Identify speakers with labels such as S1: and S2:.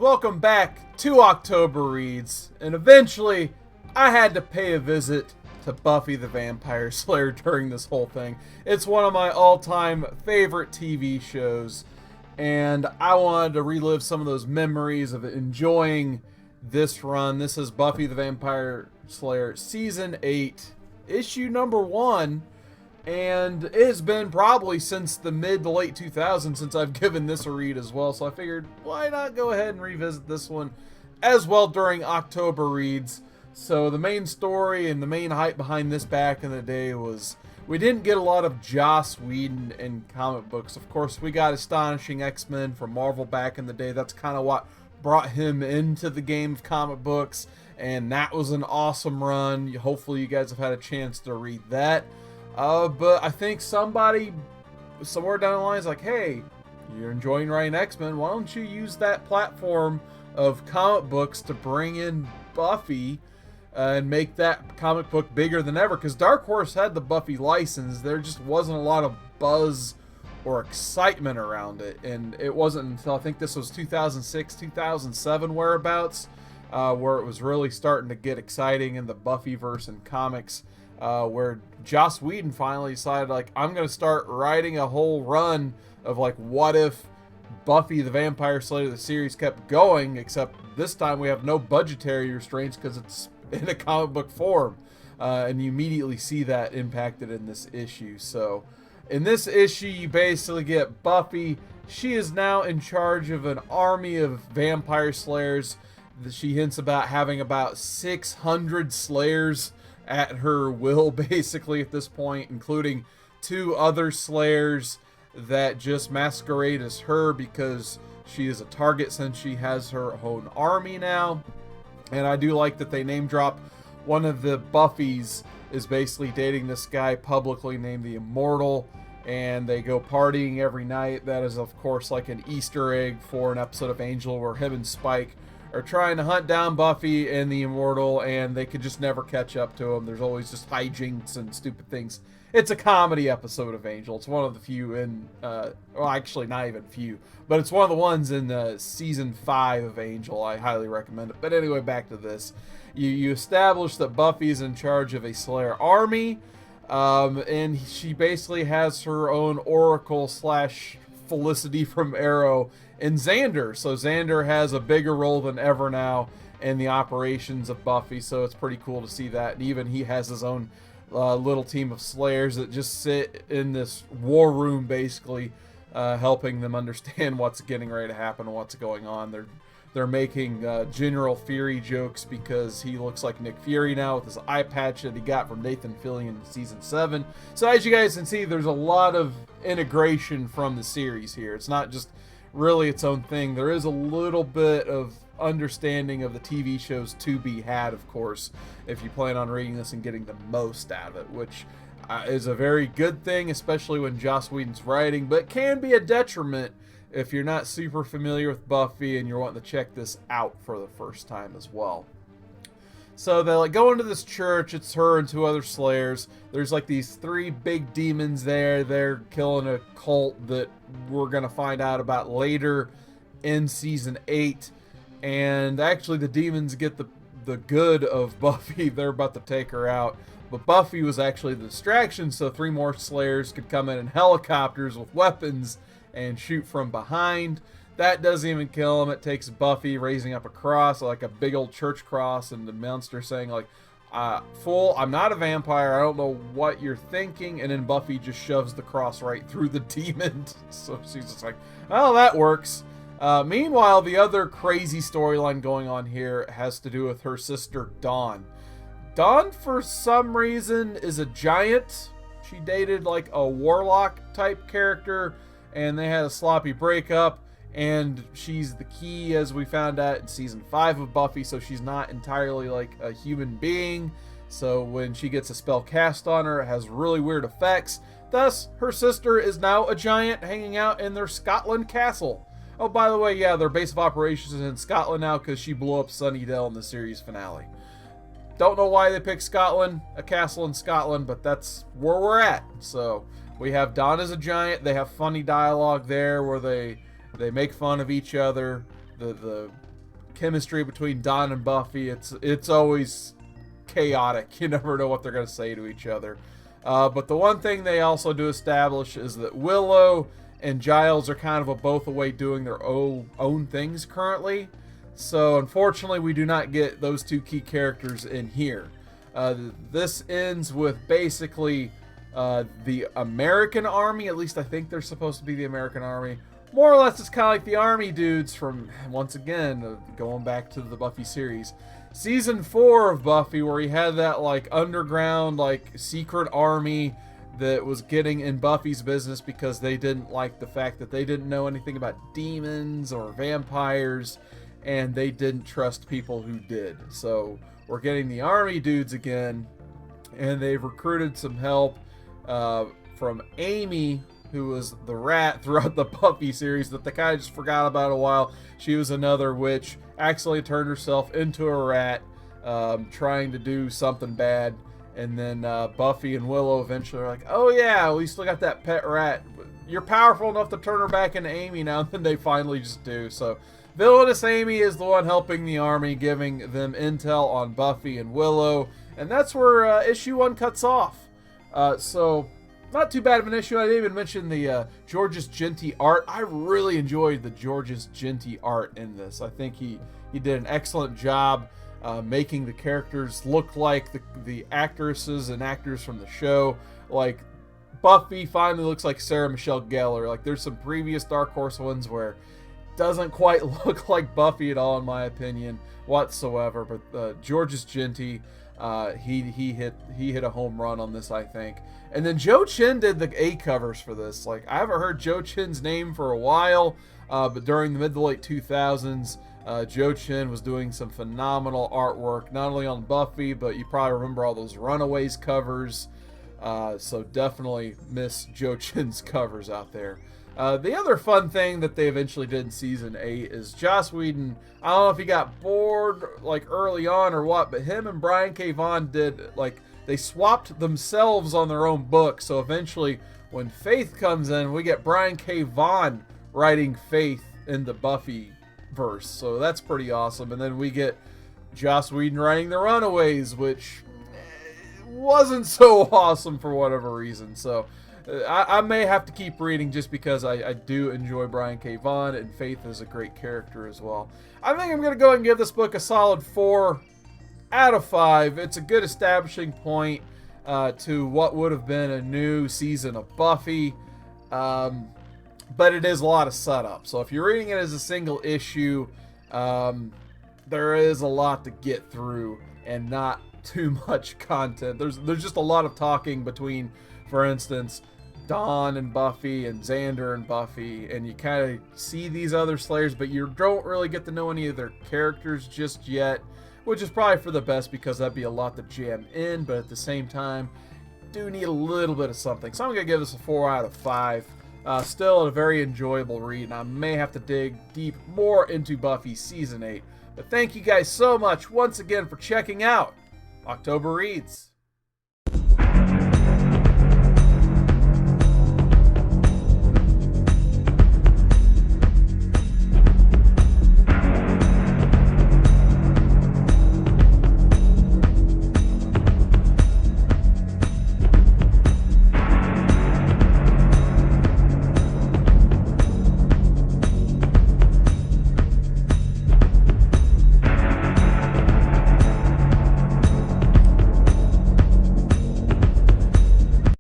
S1: welcome back to October Reads, and eventually I had to pay a visit to Buffy the Vampire Slayer during this whole thing. It's one of my all-time favorite TV shows, and I wanted to relive some of those memories of enjoying this run. This is Buffy the Vampire Slayer Season 8, Issue number 1, and it has been probably since the mid to late 2000s since I've given this a read as well, so I figured why not go ahead and revisit this one as well during October Reads. So the main story and the main hype behind this back in the day was we didn't get a lot of Joss Whedon in comic books. Of course, we got Astonishing X-Men from Marvel back in the day. That's kind of what brought him into the game of comic books, and that was an awesome run. Hopefully you guys have had a chance to read that. But I think somebody somewhere down the line is like, hey, you're enjoying writing X-Men, why don't you use that platform of comic books to bring in Buffy and make that comic book bigger than ever? Because Dark Horse had the Buffy license, there just wasn't a lot of buzz or excitement around it, and it wasn't until I think this was 2006, 2007 whereabouts, where it was really starting to get exciting in the Buffyverse and comics, where Joss Whedon finally decided, like, I'm going to start writing a whole run of, like, what if Buffy the Vampire Slayer the series kept going, except this time we have no budgetary restraints because it's in a comic book form, and you immediately see that impacted in this issue. So in this issue you basically get Buffy. She is now in charge of an army of vampire slayers. She hints about having about 600 slayers at her will basically at this point, including 2 other slayers that just masquerade as her because she is a target since she has her own army now. And I do like that they name drop one of the Buffys is basically dating this guy publicly named the Immortal, and they go partying every night. That is of course like an Easter egg for an episode of Angel where him and Spike are trying to hunt down Buffy and the Immortal, and they could just never catch up to him. There's always just hijinks and stupid things. It's a comedy episode of Angel. It's one of the few in, well, actually not even few, but it's one of the ones in season 5 of Angel. I highly recommend it. But anyway, back to this. You establish that Buffy is in charge of a Slayer army, and she basically has her own Oracle slash Felicity from Arrow in Xander. So Xander has a bigger role than ever now in the operations of Buffy, so it's pretty cool to see that. And even he has his own little team of slayers that just sit in this war room basically, helping them understand what's getting ready to happen and what's going on. They're making General Fury jokes because he looks like Nick Fury now with his eye patch that he got from Nathan Fillion in season 7. So as you guys can see, there's a lot of integration from the series here. It's not just really its own thing. There is a little bit of understanding of the TV shows to be had, of course, if you plan on reading this and getting the most out of it, which is a very good thing, especially when Joss Whedon's writing, but can be a detriment if you're not super familiar with Buffy and you're wanting to check this out for the first time as well. So they like go into this church. It's her and 2 other slayers. There's like these 3 big demons there. They're killing a cult that we're gonna find out about later in season 8. And actually the demons get the good of Buffy. They're about to take her out, but Buffy was actually the distraction, so 3 more slayers could come in helicopters with weapons and shoot from behind. That doesn't even kill him. It takes Buffy raising up a cross, like a big old church cross, and the monster saying like, fool, I'm not a vampire, I don't know what you're thinking. And then Buffy just shoves the cross right through the demon. So she's just like, well, that works. Meanwhile, the other crazy storyline going on here has to do with her sister Dawn. Dawn, for some reason, is a giant. She dated like a warlock type character, and they had a sloppy breakup, and she's the key, as we found out in season 5 of Buffy, so she's not entirely like a human being. So when she gets a spell cast on her, it has really weird effects. Thus, her sister is now a giant hanging out in their Scotland castle. Oh, by the way, yeah, their base of operations is in Scotland now because she blew up Sunnydale in the series finale. Don't know why they picked Scotland, a castle in Scotland, but that's where we're at. So we have Dawn as a giant. They have funny dialogue there where they make fun of each other. The chemistry between Dawn and Buffy, it's always chaotic. You never know what they're going to say to each other. But the one thing they also do establish is that Willow and Giles are kind of both away doing their own things currently. So unfortunately, we do not get those two key characters in here. This ends with basically the American Army. At least I think they're supposed to be the American Army. More or less, it's kind of like the Army dudes from, once again, going back to the Buffy series. Season 4 of Buffy, where he had that, like, underground, like, secret army that was getting in Buffy's business because they didn't like the fact that they didn't know anything about demons or vampires, and they didn't trust people who did. So we're getting the Army dudes again, and they've recruited some help from Amy, who was the rat throughout the Buffy series that they kind of just forgot about a while. She was another witch, accidentally turned herself into a rat, trying to do something bad. And then Buffy and Willow eventually are like, oh yeah, we still got that pet rat. You're powerful enough to turn her back into Amy now. And then they finally just do. So villainous Amy is the one helping the Army, giving them intel on Buffy and Willow. And that's where issue 1 cuts off. So not too bad of an issue. I didn't even mention the Georges Jeanty art. I really enjoyed the Georges Jeanty art in this. I think he did an excellent job making the characters look like the actresses and actors from the show. Like, Buffy finally looks like Sarah Michelle Gellar. Like, there's some previous Dark Horse ones where it doesn't quite look like Buffy at all, in my opinion, whatsoever. But Georges Jeanty, he hit a home run on this, I think. And then Joe Chin did the A covers for this. Like, I haven't heard Joe Chin's name for a while, but during the mid to late 2000s, Joe Chin was doing some phenomenal artwork, not only on Buffy, but you probably remember all those Runaways covers. So definitely miss Joe Chin's covers out there. The other fun thing that they eventually did in season 8 is Joss Whedon, I don't know if he got bored like early on or what, but him and Brian K. Vaughan did, like, they swapped themselves on their own book. So eventually when Faith comes in, we get Brian K. Vaughan writing Faith in the Buffy verse. So that's pretty awesome. And then we get Joss Whedon writing the Runaways, which wasn't so awesome for whatever reason. So I may have to keep reading just because I do enjoy Brian K. Vaughan, and Faith is a great character as well. I think I'm going to go ahead and give this book a solid 4 out of 5. It's a good establishing point to what would have been a new season of Buffy. But it is a lot of setup. So if you're reading it as a single issue, there is a lot to get through and not too much content. There's just a lot of talking between, for instance, Dawn and Buffy and Xander and Buffy, and you kind of see these other Slayers, but you don't really get to know any of their characters just yet, which is probably for the best because that'd be a lot to jam in, but at the same time, do need a little bit of something. So I'm going to give this a 4 out of 5. Still a very enjoyable read, and I may have to dig deep more into Buffy Season 8. But thank you guys so much once again for checking out October Reads.